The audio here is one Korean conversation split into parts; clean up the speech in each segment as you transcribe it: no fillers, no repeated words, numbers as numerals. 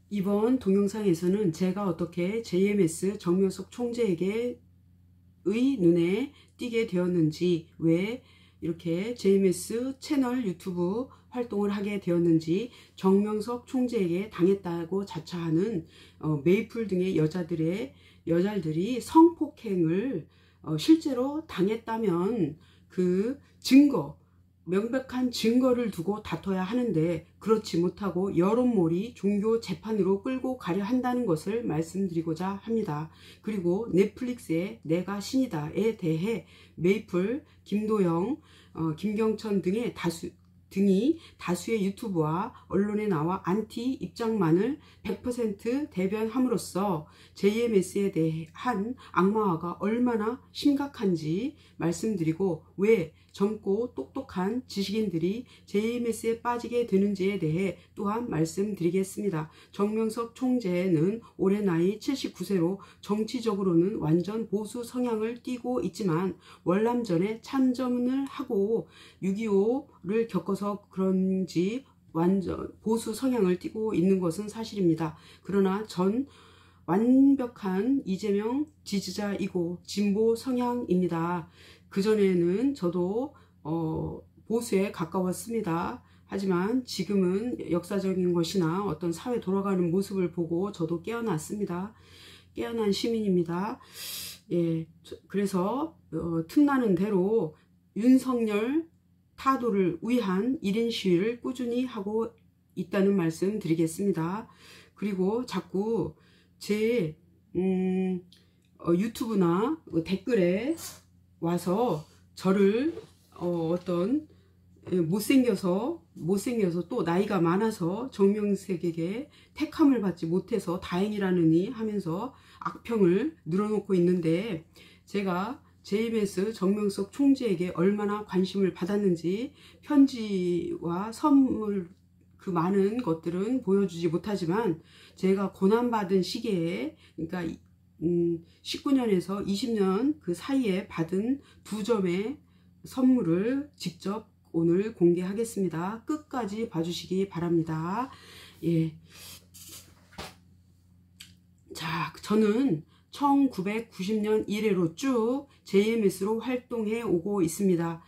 이번 동영상에서는 제가 어떻게 JMS 정명석 총재에게 의 눈에 띄게 되었는지, 왜 이렇게 JMS 채널 유튜브 활동을 하게 되었는지, 정명석 총재에게 당했다고 자처하는 메이플 등의 여자들이 성폭행을 실제로 당했다면 그 증거, 명백한 증거를 두고 다퉈야 하는데 그렇지 못하고 여론몰이 종교 재판으로 끌고 가려 한다는 것을 말씀드리고자 합니다. 그리고 넷플릭스의 내가 신이다에 대해 메이플, 김도영, 김경천 등이 다수의 유튜브와 언론에 나와 안티 입장만을 100% 대변함으로써 JMS에 대한 악마화가 얼마나 심각한지 말씀드리고, 왜 젊고 똑똑한 지식인들이 JMS에 빠지게 되는지에 대해 또한 말씀드리겠습니다. 정명석 총재는 올해 나이 79세로 정치적으로는 완전 보수 성향을 띠고 있지만 월남전에 참전을 하고 6.25를 겪어서 그런지 완전 보수 성향을 띠고 있는 것은 사실입니다. 그러나 전 완벽한 이재명 지지자이고 진보 성향입니다. 그전에는 저도 보수에 가까웠습니다. 하지만 지금은 역사적인 것이나 어떤 사회 돌아가는 모습을 보고 저도 깨어났습니다. 깨어난 시민입니다. 예, 그래서 틈나는 대로 윤석열 타도를 위한 1인 시위를 꾸준히 하고 있다는 말씀 드리겠습니다. 그리고 자꾸 제 유튜브나 댓글에 와서 저를 어떤 못생겨서 또 나이가 많아서 정명석에게 택함을 받지 못해서 다행이라느니 하면서 악평을 늘어놓고 있는데, 제가 JMS 정명석 총재에게 얼마나 관심을 받았는지 편지와 선물, 그 많은 것들은 보여주지 못하지만 제가 고난받은 시기에, 그러니까 19년에서 20년 그 사이에 받은 2점의 선물을 직접 오늘 공개하겠습니다. 끝까지 봐주시기 바랍니다. 예. 자, 저는 1990년 이래로 쭉 JMS로 활동해 오고 있습니다.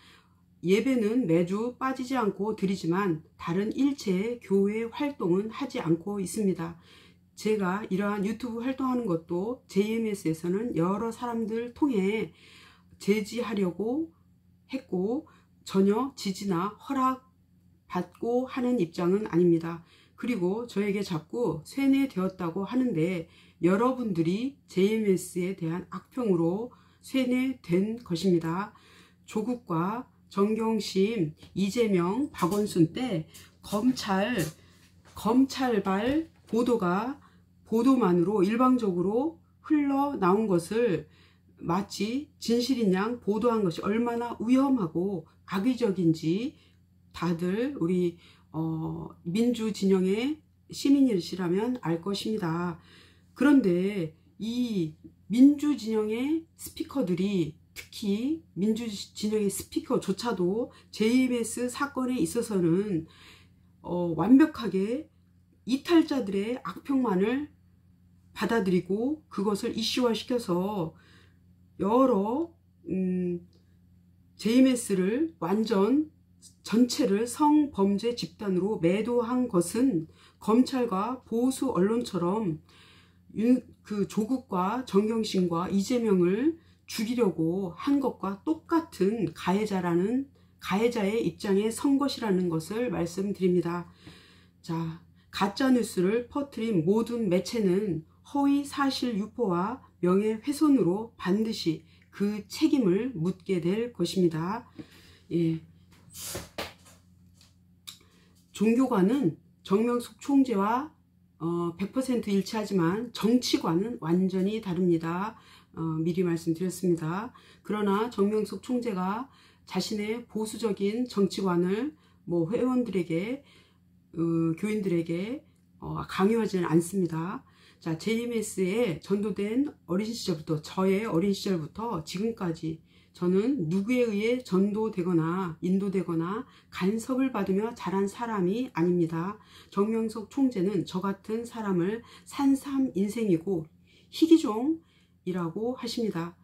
예배는 매주 빠지지 않고 드리지만 다른 일체의 교회 활동은 하지 않고 있습니다. 제가 이러한 유튜브 활동하는 것도 JMS에서는 여러 사람들 통해 제지하려고 했고 전혀 지지나 허락 받고 하는 입장은 아닙니다. 그리고 저에게 자꾸 쇠뇌되었다고 하는데 여러분들이 JMS에 대한 악평으로 쇠뇌된 것입니다. 조국과 정경심, 이재명, 박원순 때 검찰발 보도만으로 일방적으로 흘러나온 것을 마치 진실인 양 보도한 것이 얼마나 위험하고 악의적인지 다들 우리 민주진영의 시민이시라면 알 것입니다. 그런데 이 민주진영의 스피커들이, 특히 민주진영의 스피커조차도 JMS 사건에 있어서는 완벽하게 이탈자들의 악평만을 받아들이고 그것을 이슈화시켜서 여러 JMS를 완전 전체를 성범죄 집단으로 매도한 것은 검찰과 보수 언론처럼 그 조국과 정경심과 이재명을 죽이려고 한 것과 똑같은 가해자의 입장에 선 것이라는 것을 말씀드립니다. 자, 가짜뉴스를 퍼뜨린 모든 매체는 허위 사실 유포와 명예훼손으로 반드시 그 책임을 묻게 될 것입니다. 예. 종교관은 정명석 총재와 100% 일치하지만 정치관은 완전히 다릅니다. 미리 말씀드렸습니다. 그러나 정명석 총재가 자신의 보수적인 정치관을 회원들에게, 교인들에게 강요하지는 않습니다. 자, JMS에 전도된 어린 시절부터, 저의 어린 시절부터 지금까지 저는 누구에 의해 전도되거나 인도되거나 간섭을 받으며 자란 사람이 아닙니다. 정명석 총재는 저 같은 사람을 산삼 인생이고 희귀종이라고 하십니다.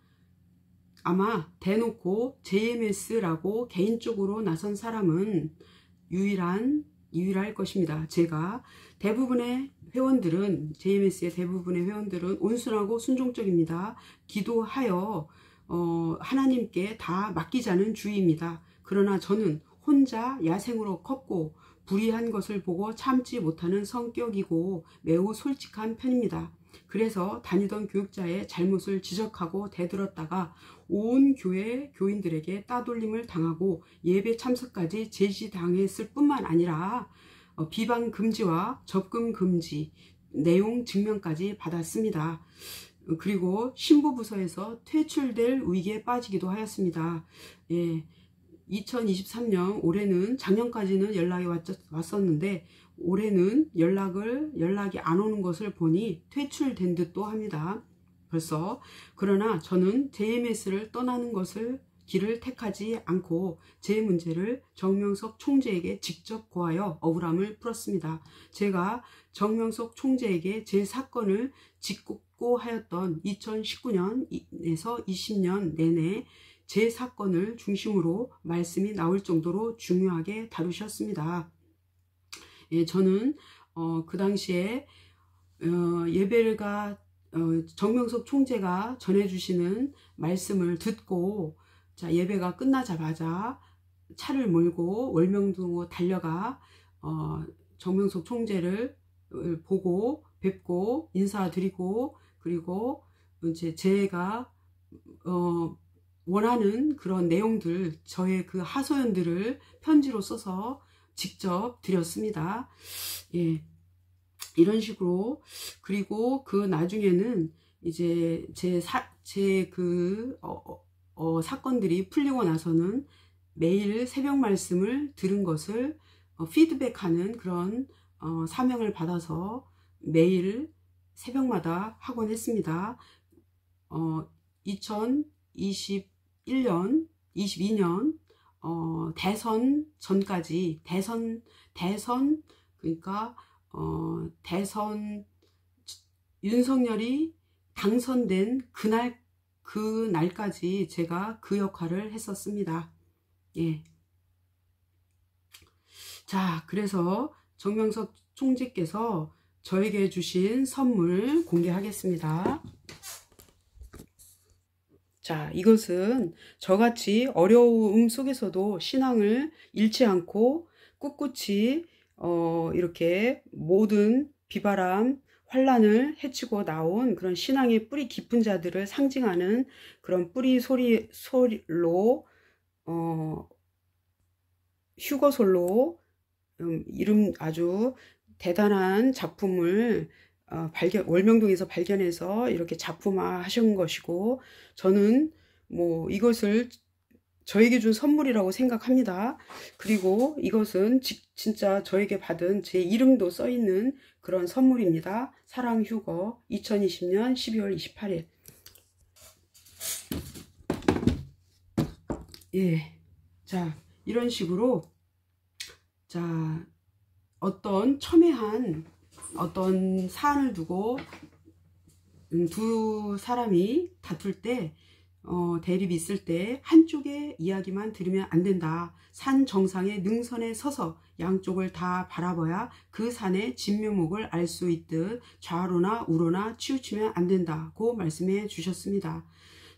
아마 대놓고 JMS라고 개인적으로 나선 사람은 유일할 것입니다. 제가 대부분의 회원들은, JMS의 대부분의 회원들은 온순하고 순종적입니다. 기도하여 하나님께 다 맡기자는 주의입니다. 그러나 저는 혼자 야생으로 컸고 불의한 것을 보고 참지 못하는 성격이고 매우 솔직한 편입니다. 그래서 다니던 교육자의 잘못을 지적하고 대들었다가 온 교회 교인들에게 따돌림을 당하고 예배 참석까지 제지당했을 뿐만 아니라 비방 금지와 접근 금지, 내용 증명까지 받았습니다. 그리고 신부부서에서 퇴출될 위기에 빠지기도 하였습니다. 예, 2023년 올해는, 작년까지는 연락이 왔었는데 올해는 연락이 안 오는 것을 보니 퇴출된 듯도 합니다. 벌써. 그러나 저는 JMS를 떠나는 길을 택하지 않고 제 문제를 정명석 총재에게 직접 고하여 억울함을 풀었습니다. 제가 정명석 총재에게 제 사건을 직고하였던 2019년에서 20년 내내 제 사건을 중심으로 말씀이 나올 정도로 중요하게 다루셨습니다. 예, 저는 그 당시에 예배가 정명석 총재가 전해주시는 말씀을 듣고, 자, 예배가 끝나자마자 차를 몰고 월명동으로 달려가 정명석 총재를 보고 뵙고 인사드리고, 그리고 이제 제가 원하는 그런 내용들, 저의 그 하소연들을 편지로 써서 직접 드렸습니다. 예, 이런 식으로. 그리고 그 나중에는 이제 사건들이 풀리고 나서는 매일 새벽 말씀을 들은 것을 피드백하는 그런 사명을 받아서 매일 새벽마다 하곤 했습니다. 2022년 대선 전까지, 그러니까 대선 윤석열이 당선된 그날까지 제가 그 역할을 했었습니다. 예. 자, 그래서 정명석 총재께서 저에게 주신 선물 공개하겠습니다. 자, 이것은 저같이 어려움 속에서도 신앙을 잃지 않고 꿋꿋이 이렇게 모든 비바람, 환란을 헤치고 나온 그런 신앙의 뿌리 깊은 자들을 상징하는 그런 뿌리 소리로 휴거솔로 이름 아주 대단한 작품을 월명동에서 발견해서 이렇게 작품화 하신 것이고, 저는 뭐 이것을 저에게 준 선물이라고 생각합니다. 그리고 이것은 진짜 저에게 받은 제 이름도 써 있는 그런 선물입니다. 사랑휴거 2020년 12월 28일. 예. 자, 이런 식으로, 자, 어떤 첨예한 어떤 사안을 두고 두 사람이 다툴 때, 대립이 있을 때 한쪽의 이야기만 들으면 안 된다. 산 정상의 능선에 서서 양쪽을 다 바라봐야 그 산의 진면목을 알 수 있듯 좌로나 우로나 치우치면 안 된다고 말씀해 주셨습니다.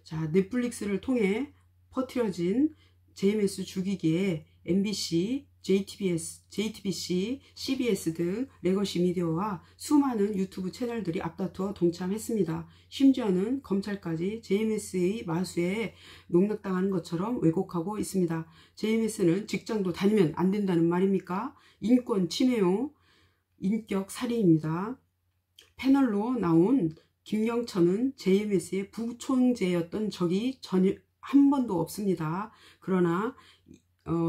자, 넷플릭스를 통해 퍼뜨려진 JMS 죽이기에 MBC, JTBC, CBS 등 레거시 미디어와 수많은 유튜브 채널들이 앞다투어 동참했습니다. 심지어는 검찰까지 JMS의 마수에 농락당하는 것처럼 왜곡하고 있습니다. JMS는 직장도 다니면 안 된다는 말입니까? 인권 침해요. 인격 살인입니다. 패널로 나온 김경천은 JMS의 부총재였던 적이 전혀 한 번도 없습니다. 그러나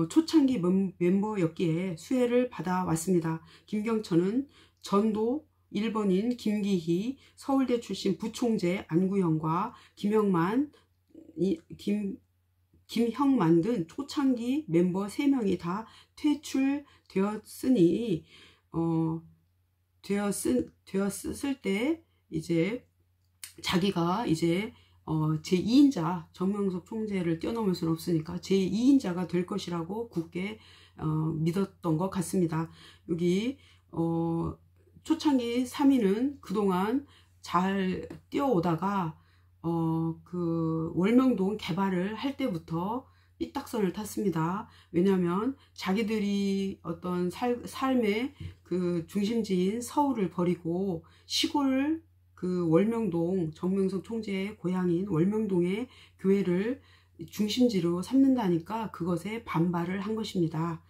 초창기 멤버였기에 수혜를 받아왔습니다. 김경천은 전도 1번인 김기희, 서울대 출신 부총재 안구영과 김영만, 김형 만든 초창기 멤버 3명이 다 퇴출되었으니 되었을 때 이제 자기가 이제 제2인자 정명석 총재를 뛰어넘을 수는 없으니까 제2인자가 될 것이라고 굳게 믿었던 것 같습니다. 여기 초창기 3인은 그동안 잘 뛰어오다가 그 월명동 개발을 할 때부터 삐딱선을 탔습니다. 왜냐하면 자기들이 어떤 삶의 그 중심지인 서울을 버리고 시골 그 월명동 정명석 총재의 고향인 월명동의 교회를 중심지로 삼는다니까 그것에 반발을 한 것입니다.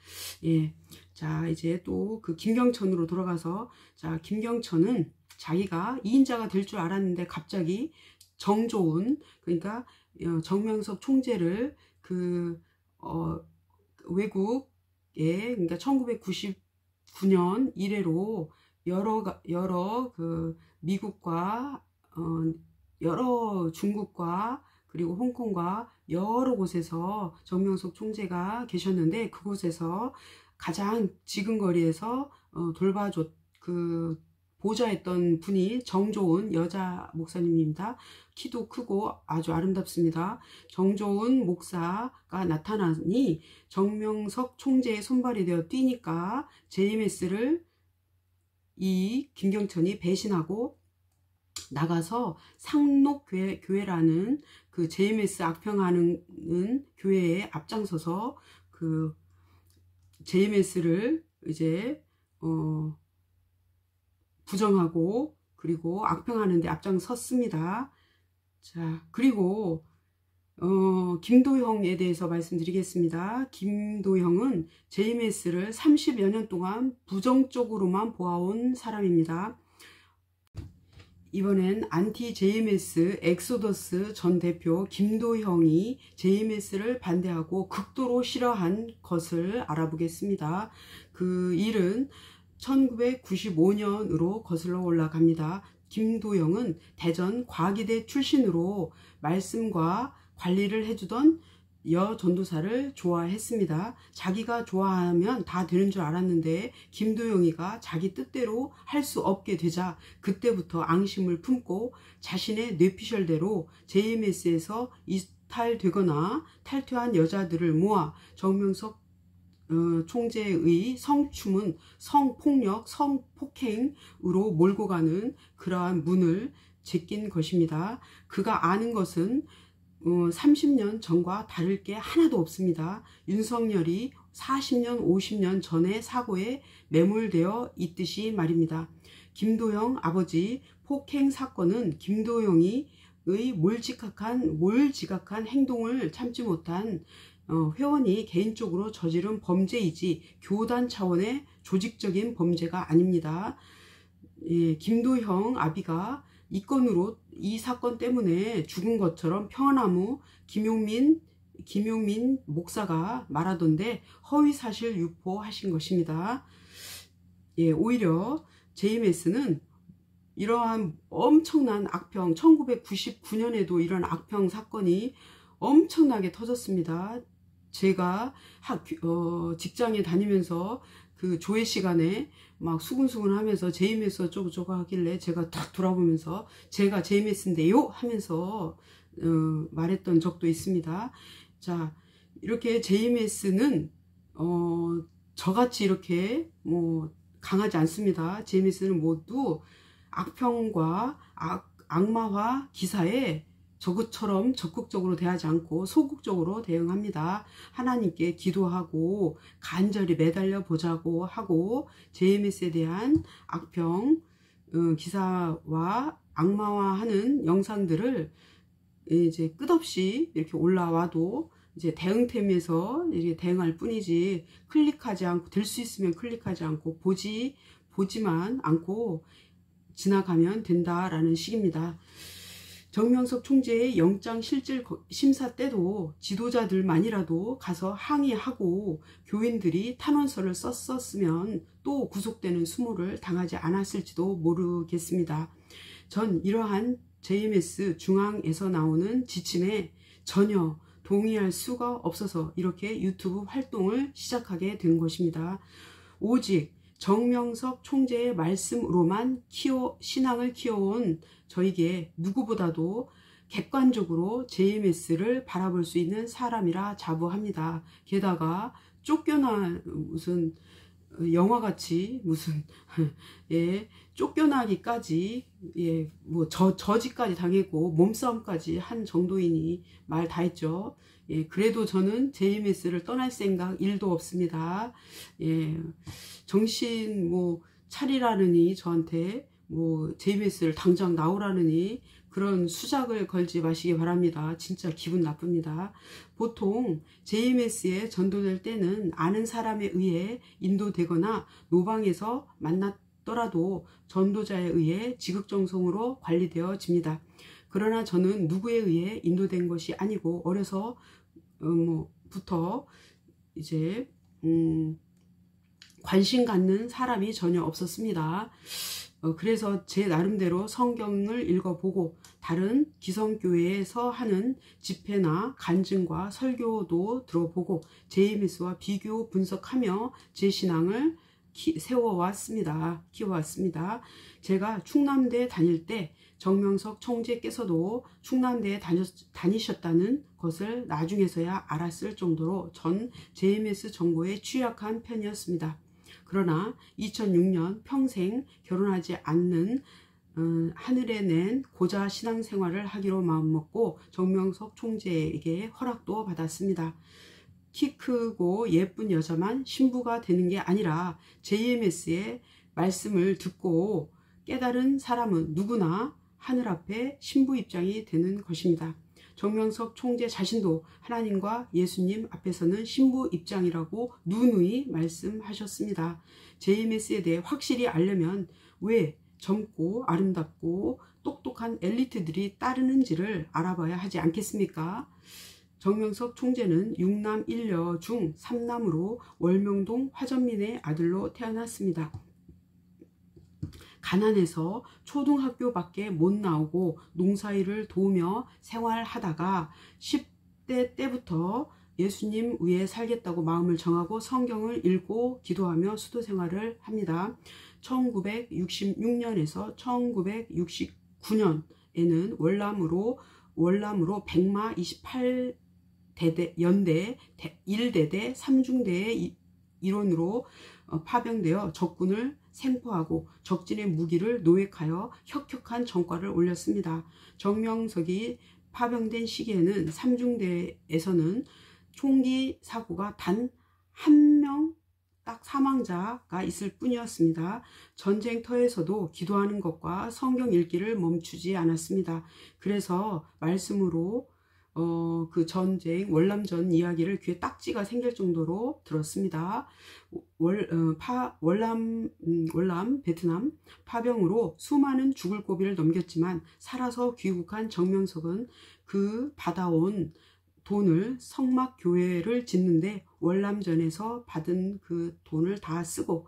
예. 자, 이제 또 그 김경천으로 돌아가서, 자, 김경천은 자기가 2인자가 될 줄 알았는데 갑자기 정조운, 그러니까 정명석 총재를 그 외국에, 그러니까 1999년 이래로 여러 그 미국과 여러 중국과 그리고 홍콩과 여러 곳에서 정명석 총재가 계셨는데, 그곳에서 가장 지근거리에서 보좌했던 분이 정조은 여자 목사님입니다. 키도 크고 아주 아름답습니다. 정조은 목사가 나타나니 정명석 총재의 손발이 되어 뛰니까 JMS를 이 김경천이 배신하고 나가서 상록교회라는 그 JMS 악평하는 교회에 앞장서서 그 JMS를 이제 부정하고 그리고 악평하는 데 앞장섰습니다. 자, 그리고 김도형에 대해서 말씀드리겠습니다. 김도형은 JMS를 30여 년 동안 부정적으로만 보아온 사람입니다. 이번엔 안티 JMS 엑소더스 전 대표 김도형이 JMS를 반대하고 극도로 싫어한 것을 알아보겠습니다. 그 일은 1995년으로 거슬러 올라갑니다. 김도형은 대전 과기대 출신으로 말씀과 관리를 해주던 여 전도사를 좋아했습니다. 자기가 좋아하면 다 되는 줄 알았는데 김도영이가 자기 뜻대로 할 수 없게 되자 그때부터 앙심을 품고 자신의 뇌피셜대로 JMS에서 이탈되거나 탈퇴한 여자들을 모아 정명석 총재의 성추문, 성폭력, 성폭행으로 몰고 가는 그러한 문을 제낀 것입니다. 그가 아는 것은 30년 전과 다를 게 하나도 없습니다. 윤석열이 40년, 50년 전의 사고에 매몰되어 있듯이 말입니다. 김도영 아버지 폭행 사건은 김도영이 몰지각한 행동을 참지 못한 회원이 개인적으로 저지른 범죄이지 교단 차원의 조직적인 범죄가 아닙니다. 예, 김도형 아비가 이 사건 때문에 죽은 것처럼 평화나무 김용민 목사가 말하던데 허위사실 유포하신 것입니다. 예, 오히려 JMS는 이러한 엄청난 악평, 1999년에도 이런 악평 사건이 엄청나게 터졌습니다. 제가 직장에 다니면서 그 조회 시간에 막 수근수근 하면서 JMS 어쩌고저쩌고 하길래 제가 딱 돌아보면서 제가 JMS인데요 하면서 말했던 적도 있습니다. 자, 이렇게 JMS는 저같이 이렇게 뭐 강하지 않습니다. JMS는 모두 악평과 악마화 기사에 저것처럼 적극적으로 대하지 않고 소극적으로 대응합니다. 하나님께 기도하고 간절히 매달려 보자고 하고 JMS에 대한 악평 기사와 악마화하는 영상들을 이제 끝없이 이렇게 올라와도 이제 대응템에서 이렇게 대응할 뿐이지 클릭하지 않고 될 수 있으면 클릭하지 않고 보지만 않고 지나가면 된다라는 식입니다. 정명석 총재의 영장 실질 심사 때도 지도자들만이라도 가서 항의하고 교인들이 탄원서를 썼었으면 또 구속되는 수모를 당하지 않았을지도 모르겠습니다. 전 이러한 JMS 중앙에서 나오는 지침에 전혀 동의할 수가 없어서 이렇게 유튜브 활동을 시작하게 된 것입니다. 오직 정명석 총재의 말씀으로만 신앙을 키워온 저에게 누구보다도 객관적으로 JMS를 바라볼 수 있는 사람이라 자부합니다. 게다가 쫓겨나 무슨 영화같이 무슨 예, 쫓겨나기까지 예, 뭐 저지까지 당했고 몸싸움까지 한 정도이니 말 다 했죠. 예, 그래도 저는 JMS를 떠날 생각 1도 없습니다. 예, 정신 뭐 차리라느니 저한테 뭐 JMS를 당장 나오라느니 그런 수작을 걸지 마시기 바랍니다. 진짜 기분 나쁩니다. 보통 JMS에 전도될 때는 아는 사람에 의해 인도되거나 노방에서 만났더라도 전도자에 의해 지극정성으로 관리되어집니다. 그러나 저는 누구에 의해 인도된 것이 아니고 어려서 부터 이제 관심 갖는 사람이 전혀 없었습니다. 그래서 제 나름대로 성경을 읽어보고 다른 기성교회에서 하는 집회나 간증과 설교도 들어보고 JMS와 비교 분석하며 제 신앙을 키워왔습니다. 제가 충남대 다닐 때 정명석 총재께서도 충남대에 다니셨다는 것을 나중에서야 알았을 정도로 전 JMS 정보에 취약한 편이었습니다. 그러나 2006년 평생 결혼하지 않는 하늘에 낸 고자 신앙생활을 하기로 마음먹고 정명석 총재에게 허락도 받았습니다. 키 크고 예쁜 여자만 신부가 되는 게 아니라 JMS의 말씀을 듣고 깨달은 사람은 누구나 하늘 앞에 신부 입장이 되는 것입니다. 정명석 총재 자신도 하나님과 예수님 앞에서는 신부 입장이라고 누누이 말씀하셨습니다. JMS에 대해 확실히 알려면 왜 젊고 아름답고 똑똑한 엘리트들이 따르는지를 알아봐야 하지 않겠습니까? 정명석 총재는 6남 1녀 중 3남으로 월명동 화전민의 아들로 태어났습니다. 가난해서 초등학교밖에 못 나오고 농사일을 도우며 생활하다가 10대 때부터 예수님 위에 살겠다고 마음을 정하고 성경을 읽고 기도하며 수도 생활을 합니다. 1966년에서 1969년에는 월남으로 백마 28대대 연대 1대대 3중대의 일원으로 파병되어 적군을 생포하고 적진의 무기를 노획하여 혁혁한 전과를 올렸습니다. 정명석이 파병된 시기에는 3중대에서는 총기 사고가 단 한 명 딱 사망자가 있을 뿐이었습니다. 전쟁터에서도 기도하는 것과 성경 읽기를 멈추지 않았습니다. 그래서 말씀으로 그 전쟁 월남전 이야기를 귀에 딱지가 생길 정도로 들었습니다. 월남 베트남 파병으로 수많은 죽을 고비를 넘겼지만 살아서 귀국한 정명석은 그 받아온 돈을 성막교회를 짓는데 월남전에서 받은 그 돈을 다 쓰고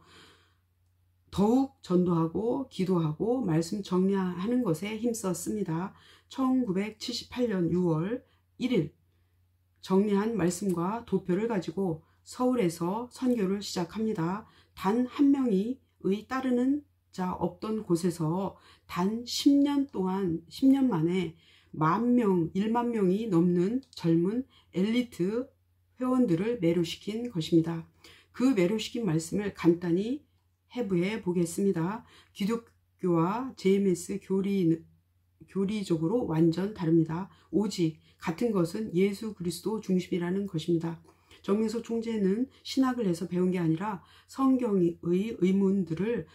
더욱 전도하고 기도하고 말씀 정리하는 것에 힘썼습니다. 1978년 6월 1일 정리한 말씀과 도표를 가지고 서울에서 선교를 시작합니다. 단 한 명이 따르는 자 없던 곳에서 단 10년 만에 1만 명이 넘는 젊은 엘리트 회원들을 매료시킨 것입니다. 그 매료시킨 말씀을 간단히 해부해 보겠습니다. 기독교와 JMS 교리적으로 완전 다릅니다. 오직 같은 것은 예수 그리스도 중심이라는 것입니다. 정명석 총재는 신학을 해서 배운 게 아니라 성경의 의문들을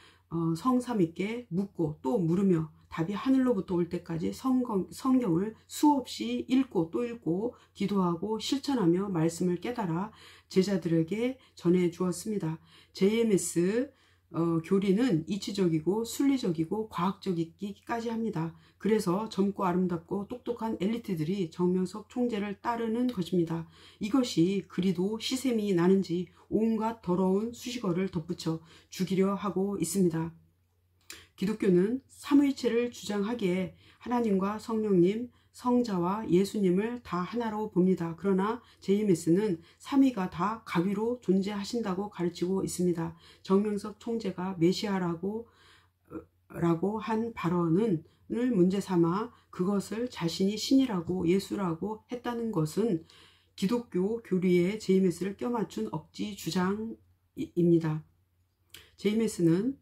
성삼 있게 묻고 또 물으며 답이 하늘로부터 올 때까지 성경을 수없이 읽고 또 읽고 기도하고 실천하며 말씀을 깨달아 제자들에게 전해 주었습니다. JMS 교리는 이치적이고 순리적이고 과학적이기까지 합니다. 그래서 젊고 아름답고 똑똑한 엘리트들이 정명석 총재를 따르는 것입니다. 이것이 그리도 시샘이 나는지 온갖 더러운 수식어를 덧붙여 죽이려 하고 있습니다. 기독교는 삼위일체를 주장하기에 하나님과 성령님, 성자와 예수님을 다 하나로 봅니다. 그러나 JMS는 삼위가 다 가위로 존재하신다고 가르치고 있습니다. 정명석 총재가 메시아라고 한 발언을 문제 삼아 그것을 자신이 신이라고 예수라고 했다는 것은 기독교 교리에 JMS를 껴맞춘 억지 주장입니다. JMS는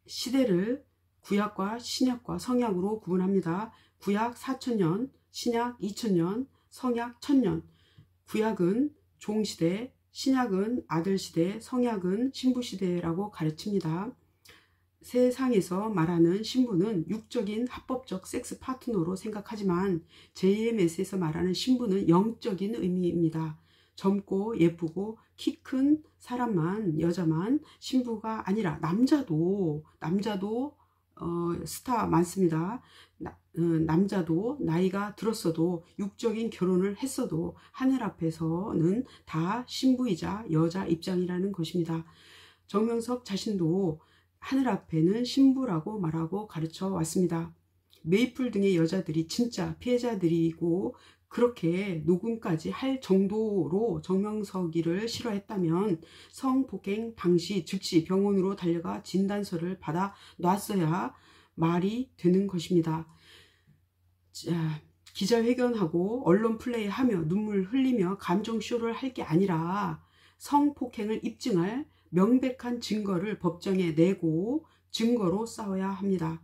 시대를 구약과 신약과 성약으로 구분합니다. 구약 4000년, 신약 2000년, 성약 1000년. 구약은 종시대, 신약은 아들시대, 성약은 신부시대라고 가르칩니다. 세상에서 말하는 신부는 육적인 합법적 섹스 파트너로 생각하지만 JMS에서 말하는 신부는 영적인 의미입니다. 젊고 예쁘고 키 큰 사람만, 여자만 신부가 아니라 남자도 스타 많습니다. 남자도 나이가 들었어도 육적인 결혼을 했어도 하늘 앞에서는 다 신부이자 여자 입장이라는 것입니다. 정명석 자신도 하늘 앞에는 신부라고 말하고 가르쳐 왔습니다. 메이플 등의 여자들이 진짜 피해자들이고 그렇게 녹음까지 할 정도로 정명석이를 싫어했다면 성폭행 당시 즉시 병원으로 달려가 진단서를 받아 놨어야 말이 되는 것입니다. 자, 기자회견하고 언론 플레이하며 눈물 흘리며 감정쇼를 할 게 아니라 성폭행을 입증할 명백한 증거를 법정에 내고 증거로 싸워야 합니다.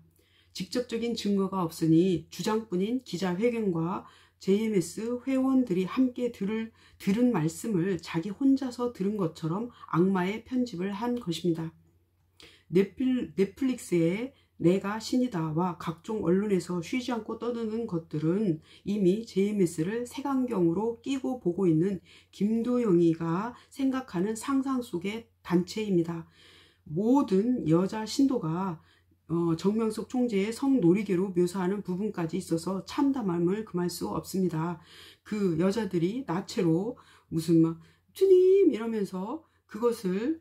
직접적인 증거가 없으니 주장뿐인 기자회견과 JMS 회원들이 함께 들은 말씀을 자기 혼자서 들은 것처럼 악마의 편집을 한 것입니다. 넷플릭스의 내가 신이다와 각종 언론에서 쉬지 않고 떠드는 것들은 이미 JMS를 색안경으로 끼고 보고 있는 김도영이가 생각하는 상상 속의 단체입니다. 모든 여자 신도가 정명석 총재의 성놀이개로 묘사하는 부분까지 있어서 참담함을 금할 수 없습니다. 그 여자들이 나체로 무슨 막 주님 이러면서 그것은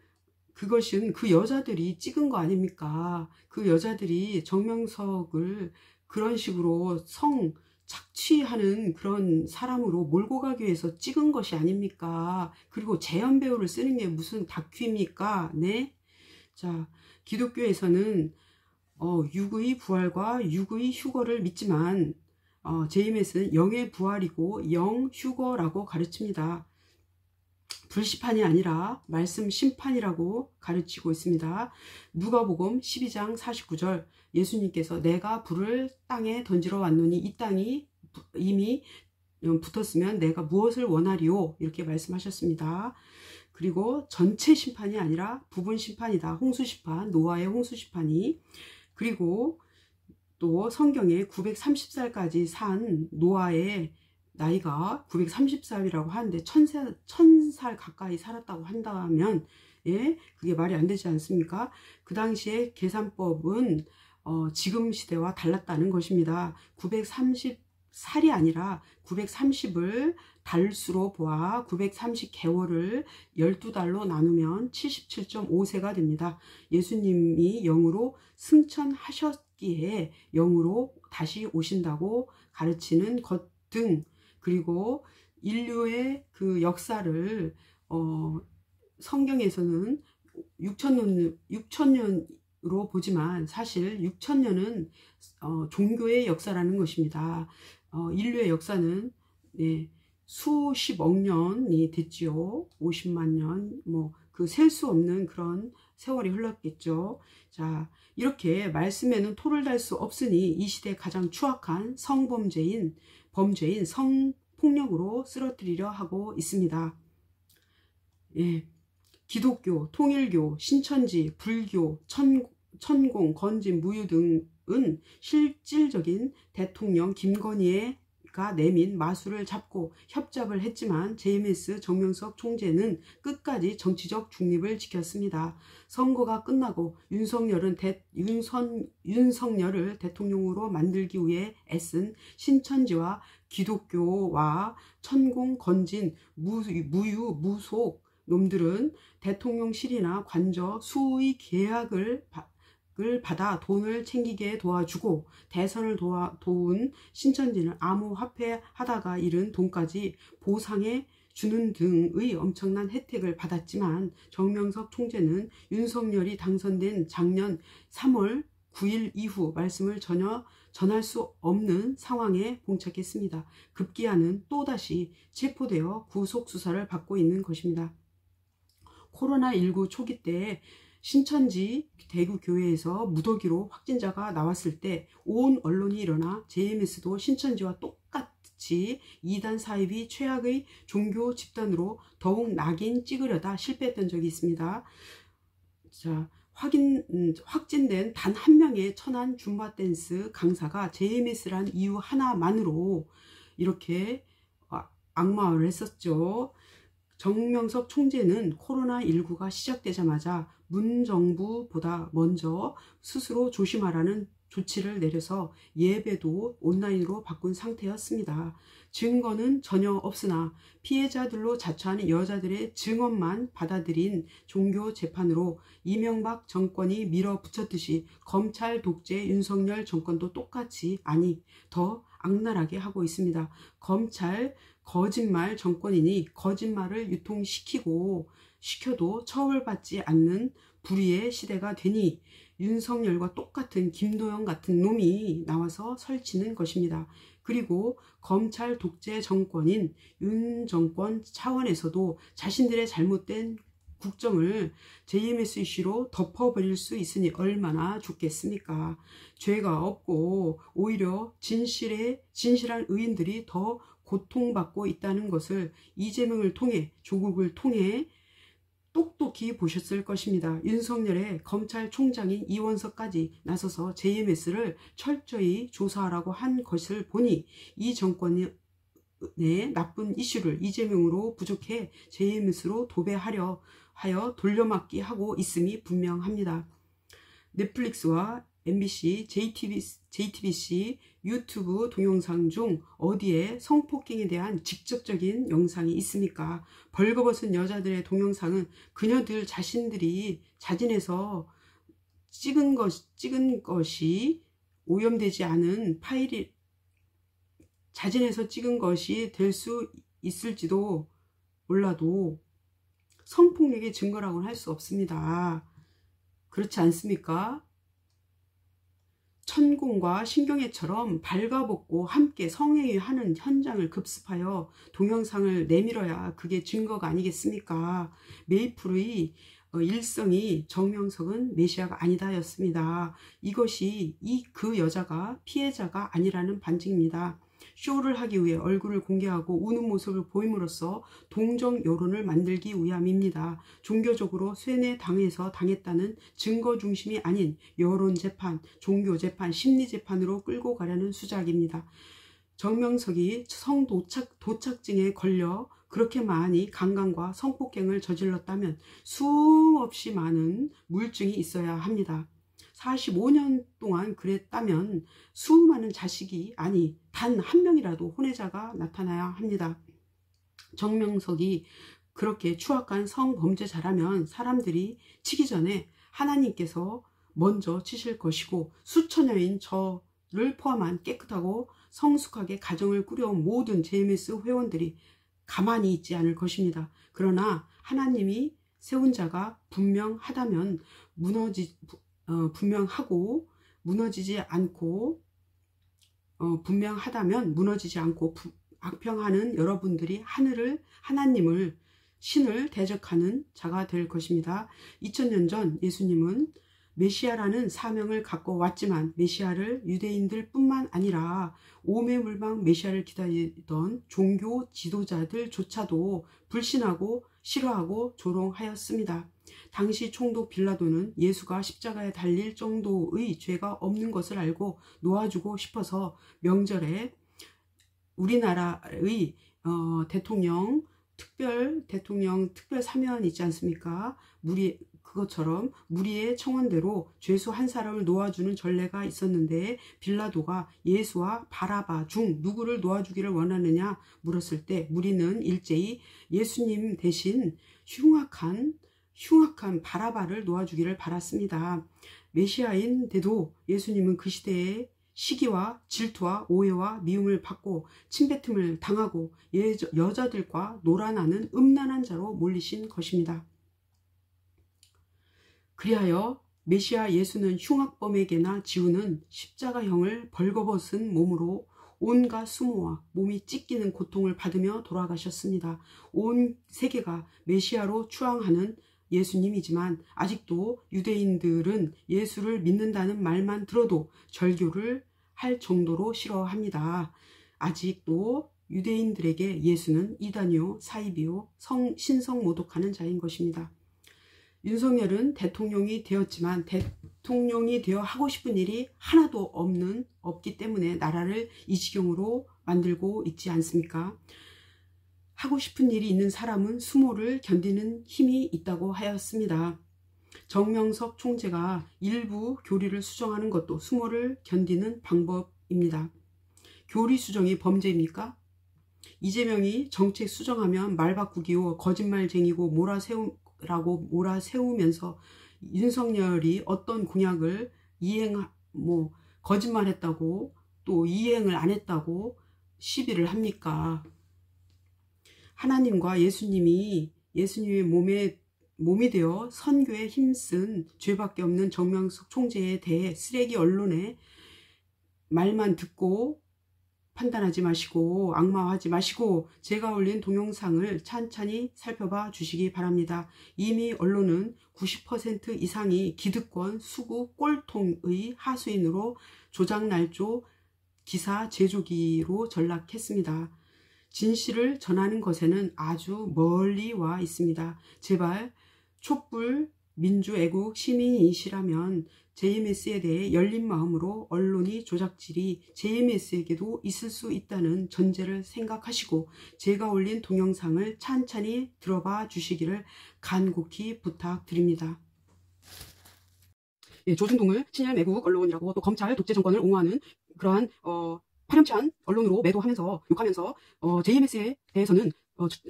그 여자들이 찍은 거 아닙니까? 그 여자들이 정명석을 그런 식으로 성 착취하는 그런 사람으로 몰고 가기 위해서 찍은 것이 아닙니까? 그리고 재현 배우를 쓰는 게 무슨 다큐입니까? 네? 자, 기독교에서는 육의 부활과 육의 휴거를 믿지만 JMS는 영의 부활이고 영 휴거라고 가르칩니다. 불시판이 아니라 말씀 심판이라고 가르치고 있습니다. 누가복음 12장 49절 예수님께서 내가 불을 땅에 던지러 왔노니 이 땅이 이미 붙었으면 내가 무엇을 원하리요? 이렇게 말씀하셨습니다. 그리고 전체 심판이 아니라 부분 심판이다. 홍수심판, 노아의 홍수심판이. 그리고 또 성경에 930살까지 산 노아의 나이가 930살이라고 하는데 1000살 가까이 살았다고 한다면 예, 그게 말이 안 되지 않습니까? 그 당시에 계산법은 지금 시대와 달랐다는 것입니다. 930살이 아니라 930을 달수로 보아 930개월을 12달로 나누면 77.5세가 됩니다. 예수님이 영으로 승천하셨기에 영으로 다시 오신다고 가르치는 것 등 그리고 인류의 그 역사를 성경에서는 6천년으로 보지만 사실 6천년은 종교의 역사라는 것입니다. 인류의 역사는 수십억 년이 됐지요. 50만 년 뭐 그 셀 수 없는 그런 세월이 흘렀겠죠. 자, 이렇게 말씀에는 토를 달 수 없으니 이 시대 가장 추악한 범죄인 성폭력으로 쓰러뜨리려 하고 있습니다. 예, 기독교, 통일교, 신천지, 불교, 천공, 건진, 무유 등은 실질적인 대통령 김건희가 내민 마술을 잡고 협잡을 했지만 JMS 정명석 총재는 끝까지 정치적 중립을 지켰습니다. 선거가 끝나고 윤석열을 대통령으로 만들기 위해 애쓴 신천지와 기독교와 천공, 건진, 무유, 무속 놈들은 대통령실이나 관저 수의 계약을 혜택을 받아 돈을 챙기게 도와주고 대선을 도운 신천지는 암호화폐하다가 잃은 돈까지 보상해 주는 등의 엄청난 혜택을 받았지만 정명석 총재는 윤석열이 당선된 작년 3월 9일 이후 말씀을 전혀 전할 수 없는 상황에 봉착했습니다. 급기야는 또다시 체포되어 구속수사를 받고 있는 것입니다. 코로나19 초기 때 신천지 대구교회에서 무더기로 확진자가 나왔을 때 온 언론이 일어나 JMS도 신천지와 똑같이 이단 사입이 최악의 종교 집단으로 더욱 낙인 찍으려다 실패했던 적이 있습니다. 자, 확진된 단 한 명의 천안 줌바 댄스 강사가 JMS란 이유 하나만으로 이렇게 악마화를 했었죠. 정명석 총재는 코로나19가 시작되자마자 문정부보다 먼저 스스로 조심하라는 조치를 내려서 예배도 온라인으로 바꾼 상태였습니다. 증거는 전혀 없으나 피해자들로 자처하는 여자들의 증언만 받아들인 종교 재판으로 이명박 정권이 밀어붙였듯이 검찰 독재 윤석열 정권도 똑같이, 아니 더 악랄하게 하고 있습니다. 검찰 거짓말 정권이니 거짓말을 시켜도 처벌받지 않는 불의의 시대가 되니 윤석열과 똑같은 김도영 같은 놈이 나와서 설치는 것입니다. 그리고 검찰 독재 정권인 윤 정권 차원에서도 자신들의 잘못된 국정을 JMS 이슈로 덮어버릴 수 있으니 얼마나 좋겠습니까? 죄가 없고 오히려 진실한 의인들이 더 고통받고 있다는 것을 이재명을 통해, 조국을 통해 똑똑히 보셨을 것입니다. 윤석열의 검찰총장인 이원석까지 나서서 JMS를 철저히 조사하라고 한 것을 보니 이 정권의 나쁜 이슈를 이재명으로 부족해 JMS로 도배하려 하여 돌려막기 하고 있음이 분명합니다. 넷플릭스와 MBC, JTBC, 유튜브 동영상 중 어디에 성폭행에 대한 직접적인 영상이 있습니까? 벌거벗은 여자들의 동영상은 그녀들 자신들이 자진해서 찍은 것이 오염되지 않은 파일이 자진해서 찍은 것이 될 수 있을지도 몰라도 성폭력의 증거라고는 할 수 없습니다. 그렇지 않습니까? 천공과 신경애처럼 발가벗고 함께 성행위하는 현장을 급습하여 동영상을 내밀어야 그게 증거가 아니겠습니까? 메이플의 일성이 정명석은 메시아가 아니다 였습니다. 이것이 그 여자가 피해자가 아니라는 반증입니다. 쇼를 하기 위해 얼굴을 공개하고 우는 모습을 보임으로써 동정 여론을 만들기 위함입니다. 종교적으로 쇠뇌당해서 당했다는 증거 중심이 아닌 여론재판, 종교재판, 심리재판으로 끌고 가려는 수작입니다. 정명석이 성도착증에 걸려 그렇게 많이 강간과 성폭행을 저질렀다면 수없이 많은 물증이 있어야 합니다. 45년 동안 그랬다면 수많은 자식이, 아니 단 한 명이라도 혼외자가 나타나야 합니다. 정명석이 그렇게 추악한 성범죄자라면 사람들이 치기 전에 하나님께서 먼저 치실 것이고 수천여인 저를 포함한 깨끗하고 성숙하게 가정을 꾸려온 모든 JMS 회원들이 가만히 있지 않을 것입니다. 그러나 하나님이 세운 자가 분명하다면 무너지지 않고 악평하는 여러분들이 하나님을 신을 대적하는 자가 될 것입니다. 2000년 전 예수님은 메시아라는 사명을 갖고 왔지만 메시아를 유대인들 뿐만 아니라 오매물방 메시아를 기다리던 종교 지도자들조차도 불신하고 싫어하고 조롱하였습니다. 당시 총독 빌라도는 예수가 십자가에 달릴 정도의 죄가 없는 것을 알고 놓아주고 싶어서 명절에 우리나라의 특별 사면 있지 않습니까? 그것처럼 무리의 청원대로 죄수 한 사람을 놓아주는 전례가 있었는데 빌라도가 예수와 바라바 중 누구를 놓아주기를 원하느냐 물었을 때 무리는 일제히 예수님 대신 흉악한 바라바를 놓아주기를 바랐습니다. 메시아인데도 예수님은 그 시대에 시기와 질투와 오해와 미움을 받고 침뱉음을 당하고 여자들과 놀아나는 음란한 자로 몰리신 것입니다. 그리하여 메시아 예수는 흉악범에게나 지우는 십자가형을 벌거벗은 몸으로 온갖 수모와 몸이 찢기는 고통을 받으며 돌아가셨습니다. 온 세계가 메시아로 추앙하는 예수님이지만 아직도 유대인들은 예수를 믿는다는 말만 들어도 절교를 할 정도로 싫어합니다. 아직도 유대인들에게 예수는 이단이요 사입이요 신성모독하는 자인 것입니다. 윤석열은 대통령이 되었지만 대통령이 되어 하고 싶은 일이 하나도 없기 때문에 나라를 이 지경으로 만들고 있지 않습니까? 하고 싶은 일이 있는 사람은 수모를 견디는 힘이 있다고 하였습니다. 정명석 총재가 일부 교리를 수정하는 것도 수모를 견디는 방법입니다. 교리 수정이 범죄입니까? 이재명이 정책 수정하면 말바꾸기요 거짓말쟁이고 몰아세우면서 윤석열이 어떤 공약을 거짓말했다고 또 이행을 안 했다고 시비를 합니까? 하나님과 예수님의 몸이 되어 선교에 힘쓴 죄밖에 없는 정명석 총재에 대해 쓰레기 언론의 말만 듣고 판단하지 마시고 악마화하지 마시고 제가 올린 동영상을 찬찬히 살펴봐 주시기 바랍니다. 이미 언론은 90% 이상이 기득권, 수구, 꼴통의 하수인으로 조작날조 기사 제조기로 전락했습니다. 진실을 전하는 것에는 아주 멀리 와 있습니다. 제발 촛불 민주애국 시민이시라면 JMS에 대해 열린 마음으로 언론이 조작질이 JMS에게도 있을 수 있다는 전제를 생각하시고 제가 올린 동영상을 찬찬히 들어봐 주시기를 간곡히 부탁드립니다. 예, 조중동을 친일 매국 언론이라고 또 검찰 독재 정권을 옹호하는 그러한 파렴치한 언론으로 매도하면서 욕하면서 JMS에 대해서는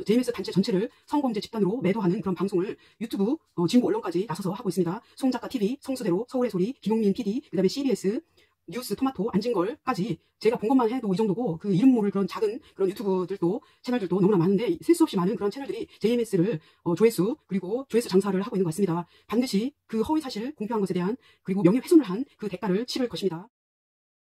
JMS 단체 전체를 성범죄 집단으로 매도하는 그런 방송을 유튜브 진보 언론까지 나서서 하고 있습니다. 송작가TV, 성수대로, 서울의 소리, 김용민 PD, 그 다음에 CBS, 뉴스, 토마토, 안진걸까지 제가 본 것만 해도 이 정도고 그 이름 모를 그런 작은 그런 유튜브들도 채널들도 너무나 많은데 셀 수 없이 많은 그런 채널들이 JMS를 조회수 그리고 조회수 장사를 하고 있는 것 같습니다. 반드시 그 허위 사실 공표한 것에 대한 그리고 명예훼손을 한 그 대가를 치를 것입니다.